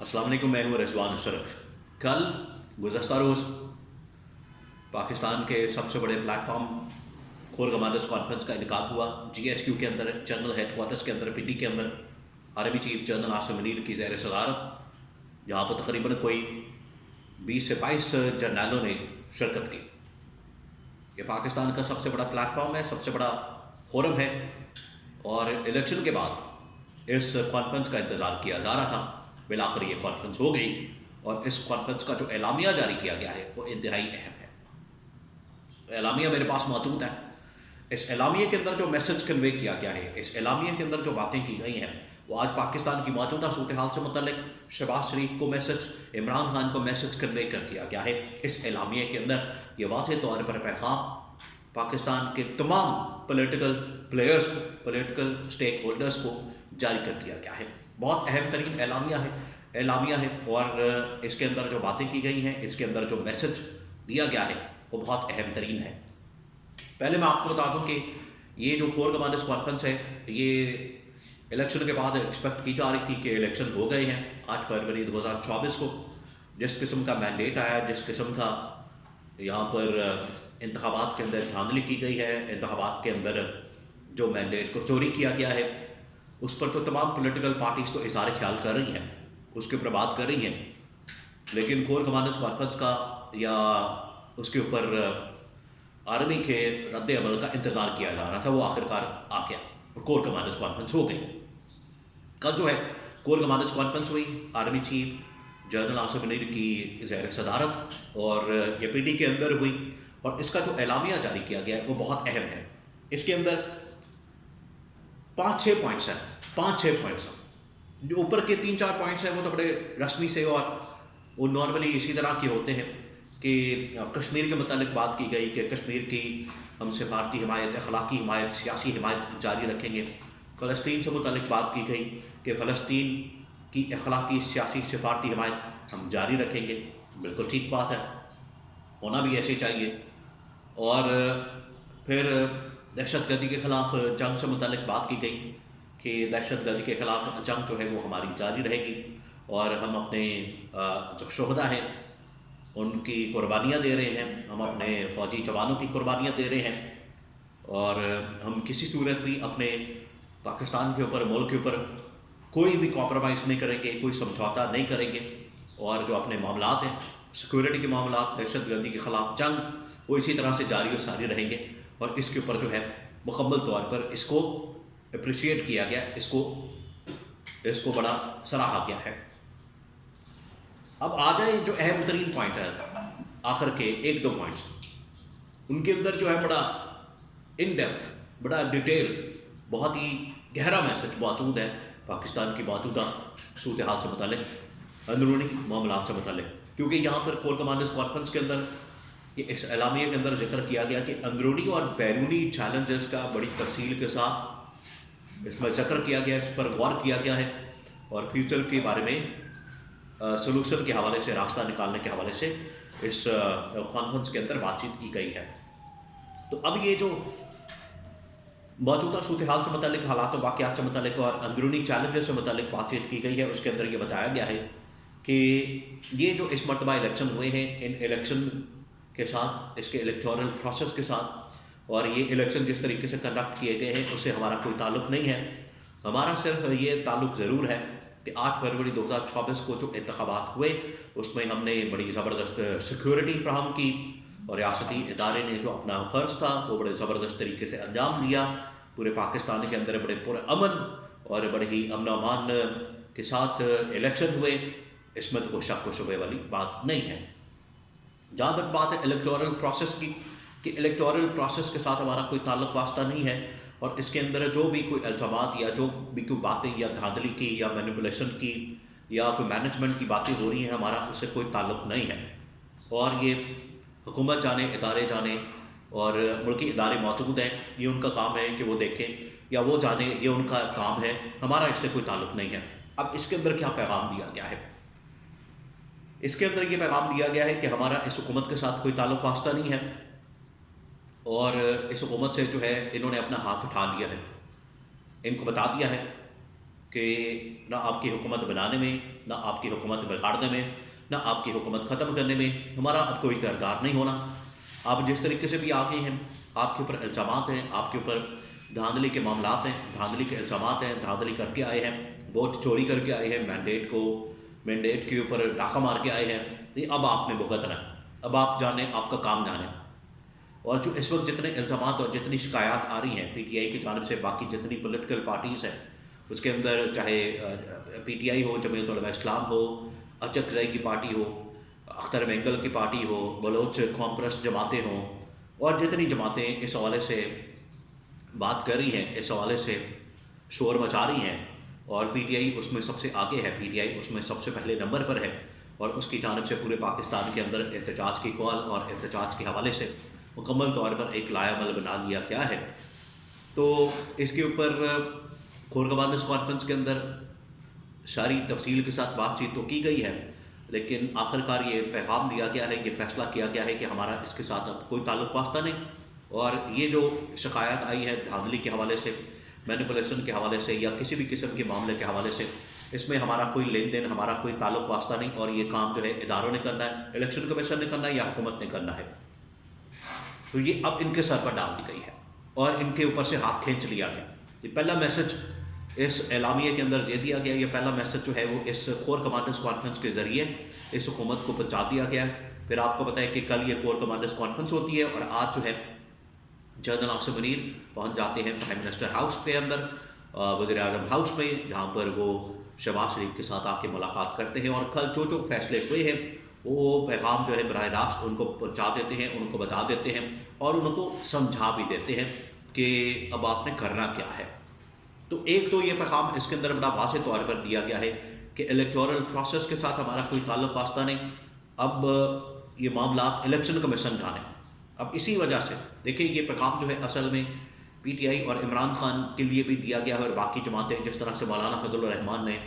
السلام علیکم، میں ہوں رضوان اشرف۔ کل گزشتہ روز پاکستان کے سب سے بڑے plate form corps commanders conference کا انعقاد ہوا GHQ کے اندر، جنرل ہیڈ کوارٹرز کے اندر، PD کے اندر، army chief general Asim Munir کی زیر صدارت، جہاں پر تقریباً کوئی 20 سے 22 جرنیلوں نے شرکت کی۔ یہ پاکستان کا سب سے بڑا پلیٹ فارم ہے، سب سے بڑا فورم ہے، اور الیکشن کے بعد اس کانفرنس کا انتظار کیا جا رہا تھا۔ بالآخر یہ کانفرنس ہو گئی، اور اس کانفرنس کا جو اعلامیہ جاری کیا گیا ہے وہ انتہائی اہم ہے۔ اعلامیہ میرے پاس موجود ہے۔ اس اعلامیہ کے اندر جو میسج کنوے کیا گیا ہے، اس اعلامیہ کے اندر جو باتیں کی گئی ہیں، وہ آج پاکستان کی موجودہ صورتحال سے متعلق شہباز شریف کو میسج، عمران خان کو میسج کنوے کر دیا گیا ہے۔ اس اعلامیہ کے اندر یہ واضح طور پر پیغام پاکستان کے تمام پولیٹیکل پلیئرز کو، پولیٹیکل اسٹیک ہولڈرز کو جاری کر دیا گیا ہے۔ بہت اہم ترین اعلامیہ ہے، اور اس کے اندر جو باتیں کی گئی ہیں، اس کے اندر جو میسج دیا گیا ہے وہ بہت اہم ترین ہے۔ پہلے میں آپ کو بتا دوں کہ یہ جو کور کمانڈرز کانفرنس ہے، یہ الیکشن کے بعد ایکسپیکٹ کی جا رہی تھی کہ الیکشن ہو گئے ہیں 8 فروری 2024 کو۔ جس قسم کا مینڈیٹ آیا، جس قسم کا یہاں پر انتخابات کے اندر دھاندلی کی گئی ہے، انتخابات کے اندر جو مینڈیٹ کو چوری کیا گیا ہے، اس پر تو تمام پولیٹیکل پارٹیز تو اظہار خیال کر رہی ہیں، اس کے اوپر بات کر رہی ہیں، لیکن کور کمانڈرز کانفرنس کا یا اس کے اوپر آرمی کے رد عمل کا انتظار کیا جا رہا تھا، وہ آخرکار آ گیا اور کور کمانڈرز کانفرنس ہو گئی۔ کل جو ہے کور کمانڈرز کانفرنس ہوئی، army chief general Asim Munir کی زیر صدارت، اور یہ PD کے اندر ہوئی، اور اس کا جو اعلامیہ جاری کیا گیا ہے وہ بہت اہم ہے۔ اس کے اندر 5-6 پوائنٹس ہیں۔ جو اوپر کے 3-4 پوائنٹس ہیں وہ تو بڑے رسمی سے، اور وہ نارملی اسی طرح کے ہوتے ہیں کہ کشمیر کے متعلق بات کی گئی کہ کشمیر کی ہم سفارتی حمایت، اخلاقی حمایت، سیاسی حمایت جاری رکھیں گے۔ فلسطین سے متعلق بات کی گئی کہ فلسطین کی اخلاقی، سیاسی، سفارتی حمایت ہم جاری رکھیں گے۔ بالکل ٹھیک بات ہے، ہونا بھی ایسے چاہیے۔ اور پھر دہشت گردی کے خلاف جنگ سے متعلق بات کی گئی کہ دہشت گردی کے خلاف جنگ جو ہے وہ ہماری جاری رہے گی، اور ہم اپنے جو شہداء ہیں ان کی قربانیاں دے رہے ہیں، ہم اپنے فوجی جوانوں کی قربانیاں دے رہے ہیں، اور ہم کسی صورت بھی اپنے پاکستان کے اوپر، ملک کے اوپر کوئی بھی کمپرومائز نہیں کریں گے، کوئی سمجھوتا نہیں کریں گے، اور جو اپنے معاملات ہیں، سیکورٹی کے معاملات، دہشت گردی کے خلاف جنگ، وہ اسی طرح سے جاری و ساری رہیں گے۔ اور اس کے اوپر جو ہے مکمل طور پر اس کو اپریشیٹ کیا گیا، اس کو بڑا سراہا گیا ہے۔ اب آ جائیں جو اہم ترین پوائنٹ ہے، آخر کے 1-2 پوائنٹس، ان کے اندر جو ہے بڑا ان ڈیپتھ، بڑا ڈیٹیل، بہت ہی گہرا میسج موجود ہے پاکستان کی موجودہ صورتحال سے متعلق، اندرونی معاملات سے متعلق، کیونکہ یہاں پر کور کمانڈرز کانفرنس کے اندر یہ اس اعلامیہ کے اندر ذکر کیا گیا کہ اندرونی اور بیرونی چیلنجز کا بڑی تفصیل کے ساتھ اس میں ذکر کیا گیا، اس پر غور کیا گیا ہے، اور فیوچر کے بارے میں سلوشن کے حوالے سے، راستہ نکالنے کے حوالے سے اس کانفرنس کے اندر بات چیت کی گئی ہے۔ تو اب یہ جو موجودہ صورتحال سے متعلق، حالات و واقعات سے متعلق اور اندرونی چیلنجز سے متعلق بات چیت کی گئی ہے، اس کے اندر یہ بتایا گیا ہے کہ یہ جو اس مرتبہ الیکشن ہوئے ہیں، ان الیکشن کے ساتھ، اس کے الیکٹورل پروسیس کے ساتھ، اور یہ الیکشن جس طریقے سے کنڈکٹ کیے گئے ہیں اس سے ہمارا کوئی تعلق نہیں ہے۔ ہمارا صرف یہ تعلق ضرور ہے کہ 8 فروری 2024 کو جو انتخابات ہوئے اس میں ہم نے بڑی زبردست سیکورٹی فراہم کی، اور ریاستی ادارے نے جو اپنا فرض تھا وہ بڑے زبردست طریقے سے انجام دیا۔ پورے پاکستان کے اندر بڑے امن اور بڑے ہی امن و امان کے ساتھ الیکشن ہوئے، اس میں تو کوئی شک و شبے والی بات نہیں ہے۔ جہاں تک بات ہے الیکٹورل پروسیس کی، کہ الیکٹورل پروسیس کے ساتھ ہمارا کوئی تعلق واسطہ نہیں ہے، اور اس کے اندر جو بھی کوئی الزامات یا جو بھی کوئی باتیں یا دھاندلی کی یا مینیپولیشن کی یا کوئی مینجمنٹ کی باتیں ہو رہی ہیں، ہمارا اس سے کوئی تعلق نہیں ہے۔ اور یہ حکومت جانے، ادارے جانے، اور ملکی ادارے موجود ہیں، یہ ان کا کام ہے کہ وہ دیکھیں، یا وہ جانے، یہ ان کا کام ہے، ہمارا اس سے کوئی تعلق نہیں ہے۔ اب اس کے اندر کیا پیغام دیا گیا ہے؟ اس کے اندر یہ پیغام دیا گیا ہے کہ ہمارا اس حکومت کے ساتھ کوئی تعلق واسطہ نہیں ہے، اور اس حکومت سے جو ہے انہوں نے اپنا ہاتھ اٹھا لیا ہے۔ ان کو بتا دیا ہے کہ نہ آپ کی حکومت بنانے میں، نہ آپ کی حکومت بگاڑنے میں، نہ آپ کی حکومت ختم کرنے میں ہمارا اب کوئی کردار نہیں ہونا۔ آپ جس طریقے سے بھی آگے ہیں، آپ کے اوپر الزامات ہیں، آپ کے اوپر دھاندلی کے معاملات ہیں، دھاندلی کے الزامات ہیں، دھاندلی کر کے آئے ہیں، ووٹ چوری کر کے آئے ہیں، مینڈیٹ کے اوپر ڈاکہ مار کے آئے ہیں، یہ اب آپ نے بھگتنا ہے۔ اب آپ جانیں، آپ کا کام جانیں۔ اور جو اس وقت جتنے الزامات اور جتنی شکایات آ رہی ہیں پی ٹی آئی کی جانب سے، باقی جتنی پولیٹیکل پارٹیز ہیں اس کے اندر، چاہے پی ٹی آئی ہو، جمعیت علماء اسلام ہو، اچکزئی کی پارٹی ہو، اختر مینگل کی پارٹی ہو، بلوچ قوم پرست جماعتیں ہوں، اور جتنی جماعتیں اس حوالے سے بات کر رہی ہیں، اس حوالے سے شور مچا رہی ہیں، اور پی ٹی آئی اس میں سب سے آگے ہے، پی ٹی آئی اس میں سب سے پہلے نمبر پر ہے، اور اس کی جانب سے پورے پاکستان کے اندر احتجاج کی کال اور احتجاج کے حوالے سے مکمل طور پر ایک لائحہ عمل بنا لیا گیا ہے۔ تو اس کے اوپر کور کمانڈرز کانفرنس کے اندر ساری تفصیل کے ساتھ بات چیت تو کی گئی ہے، لیکن آخرکار یہ پیغام دیا گیا ہے، یہ فیصلہ کیا گیا ہے کہ ہمارا اس کے ساتھ اب کوئی تعلق واسطہ نہیں، اور یہ جو شکایات آئی ہے دھاندلی کے حوالے سے، مینیپولیشن کے حوالے سے، یا کسی بھی قسم کے معاملے کے حوالے سے، اس میں ہمارا کوئی لین دین، ہمارا کوئی تعلق واسطہ نہیں، اور یہ کام جو ہے اداروں نے کرنا ہے، الیکشن کمیشن نے کرنا ہے یا حکومت نے کرنا ہے۔ تو یہ اب ان کے سر پر ڈال دی گئی ہے اور ان کے اوپر سے ہاتھ کھینچ لیا گیا۔ یہ پہلا میسج اس اعلامیے کے اندر دے دیا گیا، یہ پہلا میسج جو ہے وہ اس کور کمانڈرز کانفرنس کے ذریعے اس حکومت کو پہنچا دیا گیا ہے۔ پھر آپ کو پتہ ہے کہ کل یہ کور کمانڈرز کانفرنس ہوتی ہے، اور آج جو ہے جنرل عاصم منیر پہنچ جاتے ہیں پرائم منسٹر ہاؤس کے اندر، وزیر اعظم ہاؤس میں، جہاں پر وہ شہباز شریف کے ساتھ آ کے ملاقات کرتے ہیں، اور کل جو فیصلے ہوئے ہیں وہ پیغام جو ہے براہ راست ان کو پہنچا دیتے ہیں، ان کو بتا دیتے ہیں، اور ان کو سمجھا بھی دیتے ہیں کہ اب آپ نے کرنا کیا ہے۔ تو ایک تو یہ پیغام اس کے اندر بڑا واضح طور پر دیا گیا ہے کہ الیکٹورل پروسیس کے ساتھ ہمارا کوئی تعلق واسطہ نہیں، اب یہ معاملات الیکشن کمیشن جانے۔ اب اسی وجہ سے دیکھیں، یہ پیغام جو ہے اصل میں پی ٹی آئی اور عمران خان کے لیے بھی دیا گیا ہے، اور باقی جماعتیں جس طرح سے مولانا فضل الرحمان نے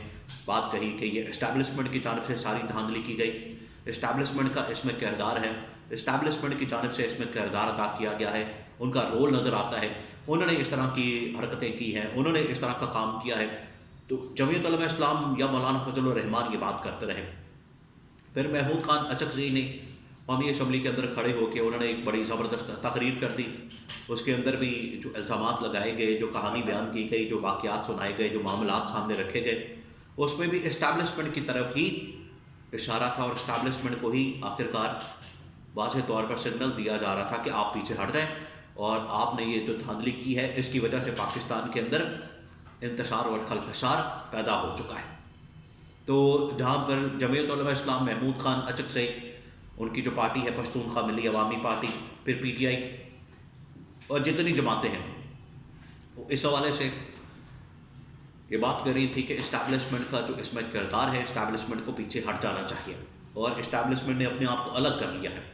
بات کہی کہ یہ اسٹیبلشمنٹ کی جانب سے ساری دھاندلی کی گئی، اسٹیبلشمنٹ کا اس میں کردار ہے، اسٹیبلشمنٹ کی جانب سے اس میں کردار ادا کیا گیا ہے، ان کا رول نظر آتا ہے، انہوں نے اس طرح کی حرکتیں کی ہیں، انہوں نے اس طرح کا کام کیا ہے۔ تو جمعیت علماء اسلام یا مولانا فضل الرحمان یہ بات کرتے رہے۔ پھر محمود خان اچکزئی نے قومی اسمبلی کے اندر کھڑے ہو کے انہوں نے ایک بڑی زبردست تقریر کر دی، اس کے اندر بھی جو الزامات لگائے گئے، جو کہانی بیان کی گئی، جو واقعات سنائے گئے، جو معاملات سامنے رکھے گئے، اس میں بھی اسٹیبلشمنٹ کی طرف ہی اشارہ تھا، اور اسٹیبلشمنٹ کو ہی آخرکار واضح طور پر سگنل دیا جا رہا تھا کہ آپ پیچھے ہٹ جائیں، اور آپ نے یہ جو دھاندلی کی ہے اس کی وجہ سے پاکستان کے اندر انتشار اور خلفشار پیدا ہو چکا ہے۔ تو جہاں پر جمعیت علماء اسلام، محمود خان اچکزئی، ان کی جو پارٹی ہے پشتونخوا ملی عوامی پارٹی، پھر پی ٹی آئی اور جتنی جماعتیں ہیں، وہ اس حوالے سے یہ بات کر رہی تھی کہ اسٹیبلشمنٹ کا جو اس میں کردار ہے، اسٹیبلشمنٹ کو پیچھے ہٹ جانا چاہیے، اور اسٹیبلشمنٹ نے اپنے آپ کو الگ کر لیا ہے۔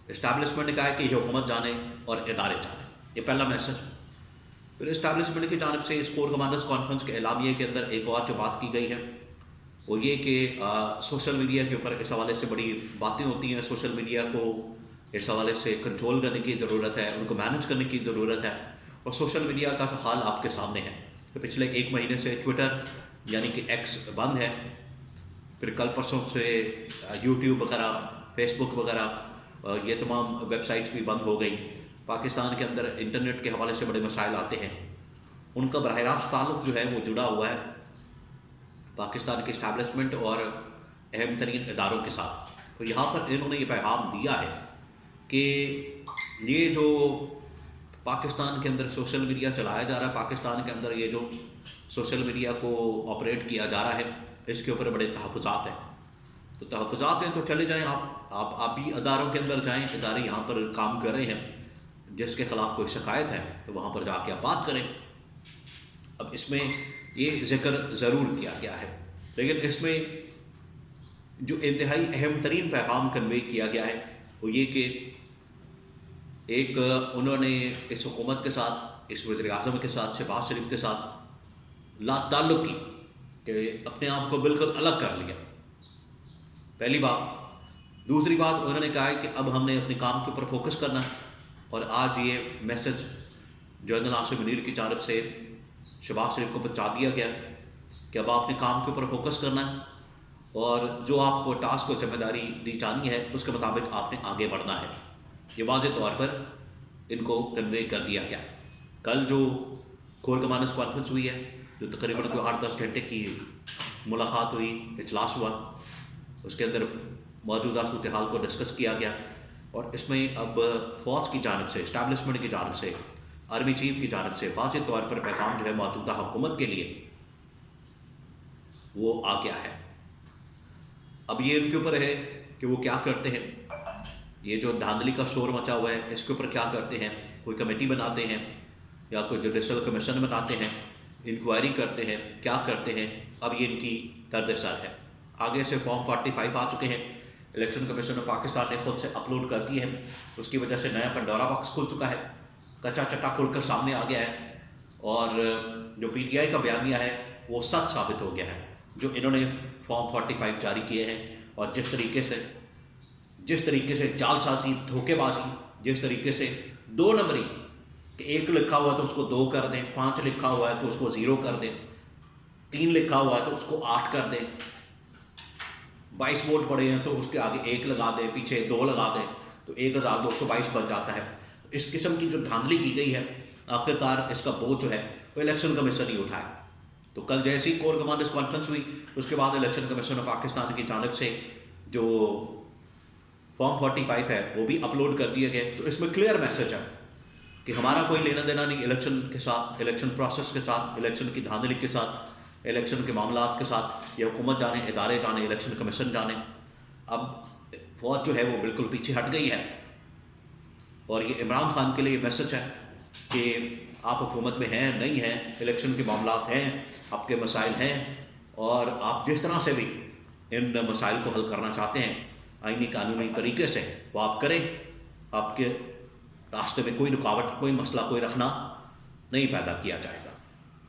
اسٹیبلشمنٹ نے کہا ہے کہ یہ حکومت جانے اور ادارے جانے، یہ پہلا میسج۔ پھر اسٹیبلشمنٹ کی جانب سے اس کور کمانڈرز کانفرنس کے اعلامیے کے اندر ایک اور جو بات کی گئی ہے وہ یہ کہ سوشل میڈیا کے اوپر اس حوالے سے بڑی باتیں ہوتی ہیں، سوشل میڈیا کو اس حوالے سے کنٹرول کرنے کی ضرورت ہے، ان کو مینج کرنے کی ضرورت ہے، اور سوشل میڈیا کا حال آپ کے سامنے ہے کہ پچھلے ایک مہینے سے ٹویٹر یعنی کہ ایکس بند ہے، پھر کل پرسوں سے یوٹیوب وغیرہ، فیس بک وغیرہ، یہ تمام ویب سائٹس بھی بند ہو گئیں۔ پاکستان کے اندر انٹرنیٹ کے حوالے سے بڑے مسائل آتے ہیں، ان کا براہ راست تعلق جو ہے وہ جڑا ہوا ہے پاکستان کے اسٹیبلشمنٹ اور اہم ترین اداروں کے ساتھ۔ تو یہاں پر انہوں نے یہ پیغام دیا ہے کہ یہ جو پاکستان کے اندر سوشل میڈیا چلایا جا رہا ہے، پاکستان کے اندر یہ جو سوشل میڈیا کو آپریٹ کیا جا رہا ہے، اس کے اوپر بڑے تحفظات ہیں۔ تو تحفظات ہیں تو چلے جائیں، آپ بھی اداروں کے اندر جائیں، ادارے یہاں پر کام کر رہے ہیں، جس کے خلاف کوئی شکایت ہے تو وہاں پر جا کے آپ بات کریں۔ اب اس میں یہ ذکر ضرور کیا گیا ہے، لیکن اس میں جو انتہائی اہم ترین پیغام کنوے کیا گیا ہے وہ یہ کہ ایک انہوں نے اس حکومت کے ساتھ، اس وزیر اعظم کے ساتھ، شہباز شریف کے ساتھ لا تعلق کی، کہ اپنے آپ کو بالکل الگ کر لیا، پہلی بات۔ دوسری بات انہوں نے کہا ہے کہ اب ہم نے اپنے کام کے اوپر فوکس کرنا ہے، اور آج یہ میسج جنرل عاصم منیر کی جانب سے شہباز شریف کو پہنچا دیا گیا کہ کہ اب آپ نے کام کے اوپر فوکس کرنا ہے اور جو آپ کو ٹاسک اور ذمہ داری دی جانی ہے اس کے مطابق آپ نے آگے بڑھنا ہے. یہ واضح طور پر ان کو کنوے کر دیا گیا. کل جو کور کمانڈرز کانفرنس ہوئی ہے، جو تقریباً کوئی 8-10 گھنٹے کی ملاقات ہوئی، اجلاس ہوا، اس کے اندر موجودہ صورتحال کو ڈسکس کیا گیا اور اس میں اب فوج کی جانب سے، اسٹیبلشمنٹ کی جانب سے، آرمی چیف کی جانب سے واضح طور پر پیغام جو ہے موجودہ حکومت کے لیے وہ آ گیا ہے. اب یہ ان کے اوپر ہے کہ وہ کیا کرتے ہیں. یہ جو دھاندلی کا شور مچا ہوا ہے اس کے اوپر کیا کرتے ہیں. کوئی کمیٹی بناتے ہیں یا کوئی جوڈیشل کمیشن بناتے ہیں، انکوائری کرتے ہیں، کیا کرتے ہیں. اب یہ ان کی درد سر ہے. آگے سے فارم 45 آ چکے ہیں، الیکشن کمیشن آف پاکستان نے خود سے اپلوڈ کر دی ہے. اس کی وجہ سے نیا پنڈورا باکس کھل چکا ہے، کچا چٹا کھل کر سامنے آ گیا ہے اور جو پی ٹی آئی کا بیانیہ ہے وہ سچ ثابت ہو گیا ہے. جو انہوں نے فارم 45 جاری کیے ہیں اور جس طریقے سے جال سازی، دھوکے بازی، جس طریقے سے 2 نمبری کہ 1 لکھا ہوا ہے تو اس کو 2 کر دیں، 5 لکھا ہوا ہے تو اس کو 0 کر دیں، 3 لکھا ہوا ہے تو اس کو 8 کر دیں، 22 ووٹ پڑے ہیں تو اس کے آگے 1 لگا دیں، پیچھے 2 لگا دیں تو 1222 بن جاتا ہے. اس قسم کی جو دھاندلی کی گئی ہے آخرکار اس کا بوجھ جو ہے وہ الیکشن کمیشن ہی اٹھائے. تو کل جیسی کور کمانڈرز کانفرنس ہوئی اس کے بعد الیکشن کمیشن آف پاکستان کی جانب سے جو فارم 45 ہے وہ بھی اپلوڈ کر دیے گئے. تو اس میں کلیئر میسج ہے کہ ہمارا کوئی لینا دینا نہیں الیکشن کے ساتھ، الیکشن پروسیس کے ساتھ، الیکشن کی دھاندلی کے ساتھ، الیکشن کے معاملات کے ساتھ. یہ حکومت جانے، ادارے جانے، الیکشن کمیشن جانے. اب فوج جو ہے وہ بالکل پیچھے ہٹ گئی ہے اور یہ عمران خان کے لیے یہ میسج ہے کہ آپ حکومت میں ہیں، نہیں ہیں، الیکشن کے معاملات ہیں، آپ کے مسائل ہیں اور آپ جس طرح سے بھی ان مسائل کو حل کرنا چاہتے ہیں آئینی قانونی طریقے سے وہ آپ کریں. آپ کے راستے میں کوئی رکاوٹ، کوئی مسئلہ، کوئی رکھنا نہیں پیدا کیا جائے گا.